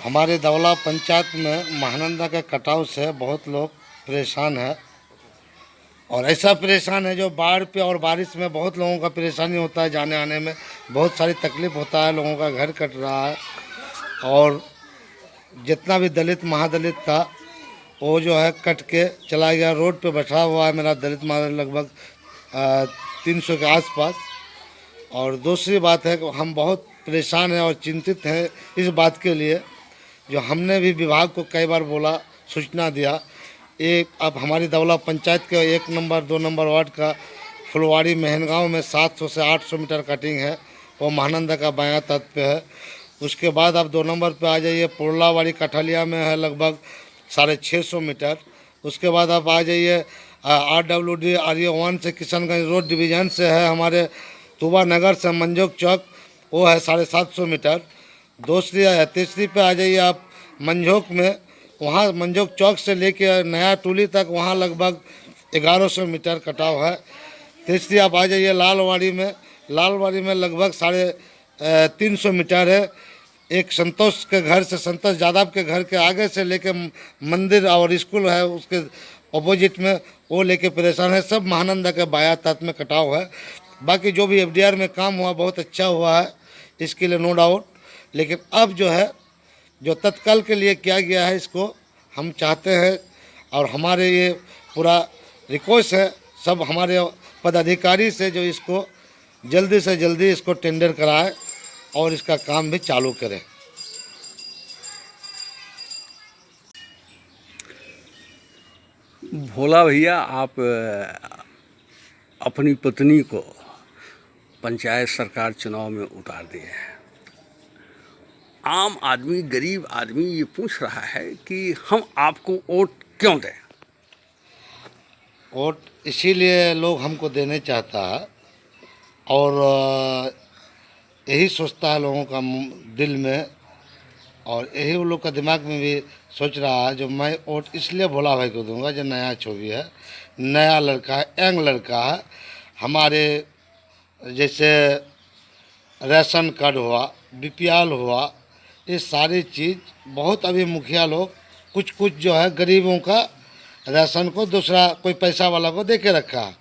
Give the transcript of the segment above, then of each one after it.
हमारे दौला पंचायत में महानंदा के कटाव से बहुत लोग परेशान है, और ऐसा परेशान है जो बाढ़ पे और बारिश में बहुत लोगों का परेशानी होता है, जाने आने में बहुत सारी तकलीफ होता है, लोगों का घर कट रहा है। और जितना भी दलित महादलित था वो जो है कट के चला गया, रोड पे बैठा हुआ है मेरा दलित महादलित लगभग 300 के आसपास। और दूसरी बात है कि हम बहुत परेशान हैं और चिंतित हैं इस बात के लिए, जो हमने भी विभाग को कई बार बोला, सूचना दिया। एक अब हमारी दौला पंचायत के 1 नंबर 2 नंबर वार्ड का फुलवाड़ी महनगांव में 700 से 800 मीटर कटिंग है, वो महानंदा का बायां तट पे है। उसके बाद आप 2 नंबर पे आ जाइए, पुरलावाड़ी कठलिया में है लगभग 650 मीटर। उसके बाद आप आ जाइए RWD RE1 से किशनगंज रोड डिवीज़न से है हमारे तुबा नगर से मंजोक चौक, वो है 750 मीटर। तीसरी पे आ जाइए आप मंझोक में, वहाँ मंझोक चौक से लेके नया टोली तक वहाँ लगभग 1100 मीटर कटाव है। तीसरी आप आ जाइए लालवाड़ी में लगभग 350 मीटर है। एक संतोष के घर से, संतोष यादव के घर के आगे से लेके मंदिर और स्कूल है उसके अपोजिट में, वो लेके परेशान है। सब महानंदा के बाया तट में कटाव है। बाकी जो भी FDR में काम हुआ बहुत अच्छा हुआ है, इसके लिए नो डाउट। लेकिन अब जो है जो तत्काल के लिए किया गया है, इसको हम चाहते हैं, और हमारे ये पूरा रिक्वेस्ट है सब हमारे पदाधिकारी से, जो इसको जल्दी से जल्दी इसको टेंडर कराए और इसका काम भी चालू करें। भोला भैया, आप अपनी पत्नी को पंचायत सरकार चुनाव में उतार दिए हैं। आम आदमी, गरीब आदमी ये पूछ रहा है कि हम आपको वोट क्यों दें? वोट इसीलिए लोग हमको देने चाहता है, और यही सोचता है लोगों का दिल में, और यही उन लोग का दिमाग में भी सोच रहा है। जो मैं वोट इसलिए भोला भाई को दूंगा, जो नया छवि है, नया लड़का है, यंग लड़का है। हमारे जैसे राशन कार्ड हुआ, BPL हुआ, ये सारी चीज़ बहुत अभी मुखिया लोग कुछ जो है गरीबों का राशन को दूसरा कोई पैसा वाला को दे के रखा है।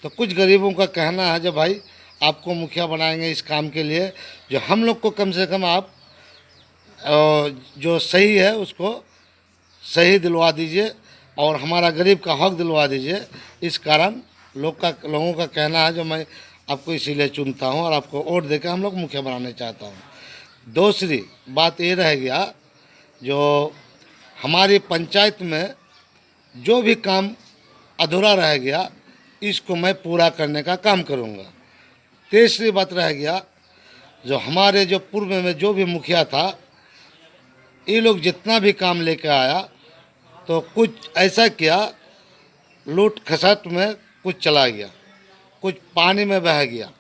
तो कुछ गरीबों का कहना है जो भाई आपको मुखिया बनाएंगे इस काम के लिए, जो हम लोग को कम से कम आप जो सही है उसको सही दिलवा दीजिए और हमारा गरीब का हक दिलवा दीजिए। इस कारण लोगों का कहना है, जो मैं आपको इसीलिए चुनता हूं और आपको वोट देकर हम लोग मुखिया बनाने चाहता हूं। दूसरी बात ये रह गया, जो हमारी पंचायत में जो भी काम अधूरा रह गया, इसको मैं पूरा करने का काम करूंगा। तीसरी बात रह गया, जो हमारे जो पूर्व में जो भी मुखिया था, ये लोग जितना भी काम लेके आया तो कुछ ऐसा किया, लूट खसट में कुछ चला गया, कुछ पानी में बह गया।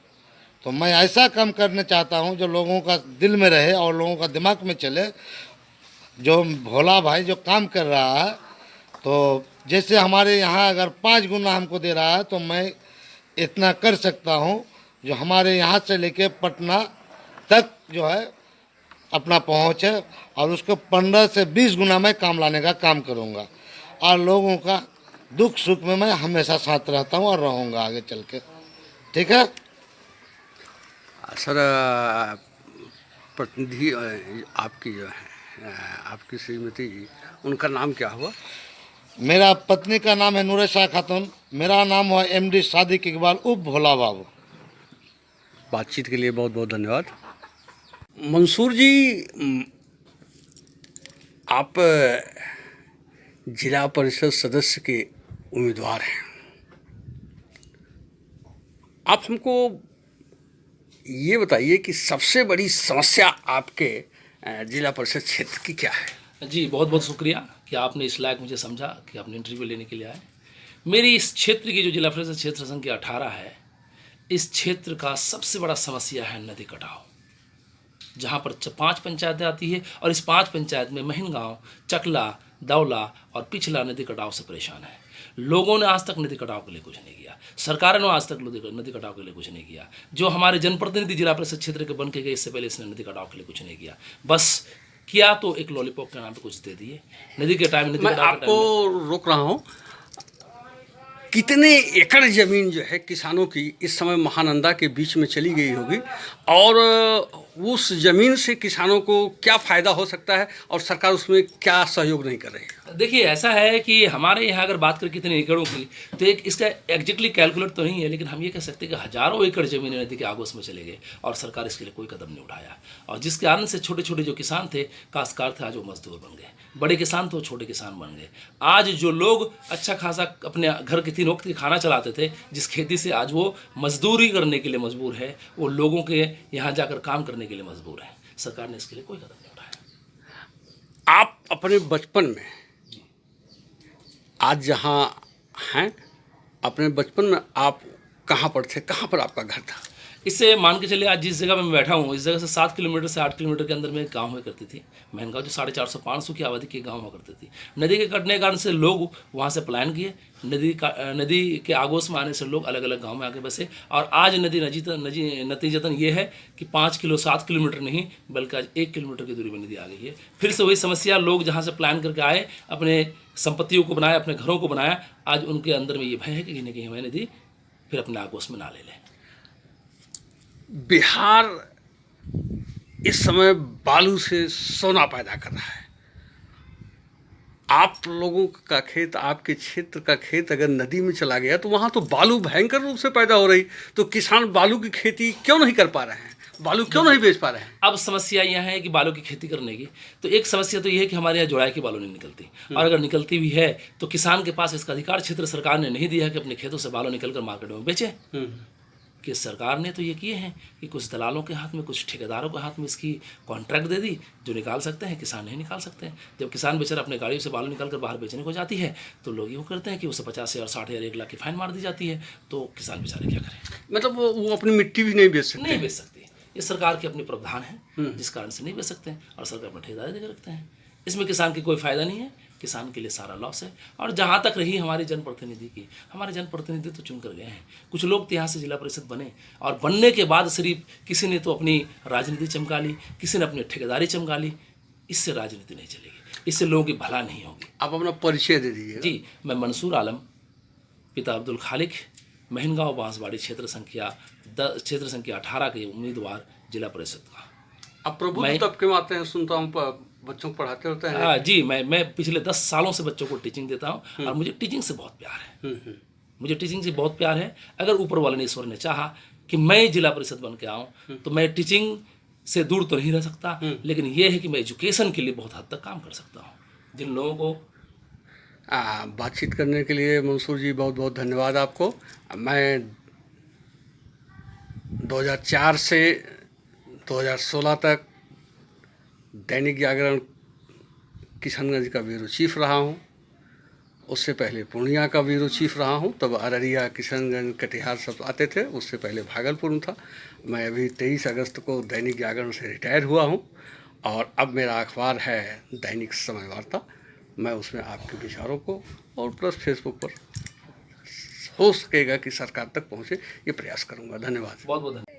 तो मैं ऐसा काम करना चाहता हूं जो लोगों का दिल में रहे और लोगों का दिमाग में चले। जो भोला भाई जो काम कर रहा है, तो जैसे हमारे यहाँ अगर 5 गुना हमको दे रहा है, तो मैं इतना कर सकता हूँ जो हमारे यहाँ से लेके पटना तक जो है अपना पहुँच है, और उसको 15 से 20 गुना मैं काम लाने का काम करूँगा। और लोगों का दुख सुख में मैं हमेशा साथ रहता हूँ और रहूँगा आगे चल के। ठीक है सर, प्रतिनिधि आपकी जो है, आपकी श्रीमती जी, उनका नाम क्या हुआ? मेरा पत्नी का नाम है नूरशाह खातून, मेरा नाम हुआ MD सादिक इकबाल उप भोला बाबू। बातचीत के लिए बहुत बहुत धन्यवाद। मंसूर जी, आप जिला परिषद सदस्य के उम्मीदवार हैं। आप हमको ये बताइए कि सबसे बड़ी समस्या आपके जिला परिषद क्षेत्र की क्या है? जी, बहुत बहुत शुक्रिया कि आपने इस लायक मुझे समझा कि आपने इंटरव्यू लेने के लिए आए। मेरी इस क्षेत्र की जो जिला परिषद क्षेत्र संख्या 18 है, इस क्षेत्र का सबसे बड़ा समस्या है नदी कटाव, जहाँ पर 5 पंचायतें आती है, और इस 5 पंचायत में महनगांव, चकला, दौला और पिछला नदी कटाव से परेशान है। लोगों ने आज तक नदी कटाव के लिए कुछ नहीं किया, सरकार ने आज तक नदी कटाव के लिए कुछ नहीं किया। जो हमारे जनप्रतिनिधि जिला परिषद क्षेत्र के बन के गए, इससे पहले इसने नदी कटाव के लिए कुछ नहीं किया। बस किया तो एक लॉलीपॉप के नाम पे कुछ दे दिए। नदी के टाइम नदी मैं कटाव के टाइम आपको रोक रहा हूँ। कितने एकड़ ज़मीन जो है किसानों की इस समय महानंदा के बीच में चली गई होगी, और उस ज़मीन से किसानों को क्या फ़ायदा हो सकता है और सरकार उसमें क्या सहयोग नहीं कर रही है? देखिए, ऐसा है कि हमारे यहाँ अगर बात करें कितने एकड़ों की, तो एक इसका एग्जैक्टली कैलकुलेट तो नहीं है, लेकिन हम ये कह सकते हैं कि हज़ारों एकड़ ज़मीन नदी के आगोश में चले गए और सरकार इसके लिए कोई कदम नहीं उठाया। और जिसके कारण से छोटे छोटे जो किसान थे, काश्तकार थे, आज वो मजदूर बन गए। बड़े किसान थे वो छोटे किसान बन गए। आज जो लोग अच्छा खासा अपने घर के 3 वक्त की खाना चलाते थे, जिस खेती से आज वो मजदूरी करने के लिए मजबूर है, वो लोगों के यहाँ जाकर काम करने के लिए मजबूर है। सरकार ने इसके लिए कोई कदम नहीं उठाया। आप अपने बचपन में आज जहाँ हैं, अपने बचपन में आप कहाँ पर थे, कहाँ पर आपका घर था? इससे मान के चलिए, आज जिस जगह मैं बैठा हूँ, इस जगह से 7 किलोमीटर से 8 किलोमीटर के अंदर में एक गाँव हुआ करती थी। महंगाव जो 450-500 की आबादी के गाँव हुआ करती थी। नदी के कटने के कारण से लोग वहाँ से पलायन किए। नदी के आगोश में आने से लोग अलग अलग गाँव में आके बसे। और आज नतीजतन ये है कि 5 किलो 7 किलोमीटर नहीं, बल्कि आज 1 किलोमीटर की दूरी में नदी आ गई है। फिर से वही समस्या, लोग जहाँ से प्लान करके आए, अपने संपत्तियों को बनाया, अपने घरों को बनाया, आज उनके अंदर में ये भय है कि कहीं ना कहीं हमें नदी फिर अपने आगोश में ना ले लें। बिहार इस समय बालू से सोना पैदा कर रहा है। आप लोगों का खेत, आपके क्षेत्र का खेत अगर नदी में चला गया तो वहाँ तो बालू भयंकर रूप से पैदा हो रही। तो किसान बालू की खेती क्यों नहीं कर पा रहे हैं, बालू क्यों नहीं बेच पा रहे हैं? अब समस्या यह है कि बालू की खेती करने की, तो एक समस्या तो यह है कि हमारे यहाँ जोड़ाई की बालू नहीं निकलती, और अगर निकलती भी है तो किसान के पास इसका अधिकार क्षेत्र सरकार ने नहीं दिया है कि अपने खेतों से बालू निकल कर मार्केट में बेचे। कि सरकार ने तो ये किए हैं कि कुछ दलालों के हाथ में, कुछ ठेकेदारों के हाथ में इसकी कॉन्ट्रैक्ट दे दी, जो निकाल सकते हैं, किसान नहीं निकाल सकते हैं। जब किसान बेचारा अपने गाड़ियों से बालू निकाल कर बाहर बेचने को जाती है, तो लोग यूँ करते हैं कि उसे 50,000, 60,000, 1 लाख की फाइन मार दी जाती है। तो किसान बेचारे क्या करें? मतलब वो अपनी मिट्टी भी नहीं बेच सकते? नहीं बेच सकती। ये सरकार के अपने प्रावधान है, जिस कारण से नहीं बेच सकते हैं, और सरकार अपना ठेकेदारी देकर रखते हैं। इसमें किसान की कोई फ़ायदा नहीं है, किसान के लिए सारा लॉस है। और जहाँ तक रही हमारे जनप्रतिनिधि की, हमारे जनप्रतिनिधि तो चुन कर गए हैं। कुछ लोग तो यहाँ से जिला परिषद बने, और बनने के बाद सिर्फ किसी ने तो अपनी राजनीति चमका ली, किसी ने अपनी ठेकेदारी चमका ली। इससे राजनीति नहीं चलेगी, इससे लोगों की भला नहीं होगी। आप अपना परिचय दे दीजिए। जी, मैं मंसूर आलम, पिता अब्दुल खालिक, महिनगांव बांसवाड़ी क्षेत्र संख्या 18 के उम्मीदवार जिला परिषद का। आप प्रबुद्ध तबके में आते हैं, सुनता हूँ बच्चों को पढ़ाते होते हैं। हाँ जी, मैं पिछले 10 सालों से बच्चों को टीचिंग देता हूँ, और मुझे टीचिंग से बहुत प्यार है। मुझे टीचिंग से बहुत प्यार है। अगर ऊपर वाले ने, ईश्वर ने चाहा कि मैं जिला परिषद बन के आऊँ, तो मैं टीचिंग से दूर तो नहीं रह सकता, लेकिन ये है कि मैं एजुकेशन के लिए बहुत हद तक काम कर सकता हूँ। जिन लोगों को बातचीत करने के लिए मंसूर जी बहुत बहुत धन्यवाद आपको। मैं 2004 से 2016 तक दैनिक जागरण किशनगंज का ब्यूरो चीफ रहा हूँ। उससे पहले पूर्णिया का ब्यूरो चीफ रहा हूँ, तब अररिया, किशनगंज, कटिहार सब आते थे। उससे पहले भागलपुर में था। मैं अभी 23 अगस्त को दैनिक जागरण से रिटायर हुआ हूँ, और अब मेरा अखबार है दैनिक समय वार्ता। मैं उसमें आपके विचारों को और प्लस फेसबुक पर हो सकेगा कि सरकार तक पहुँचे, ये प्रयास करूँगा। धन्यवाद। बहुत बहुत धन्यवाद।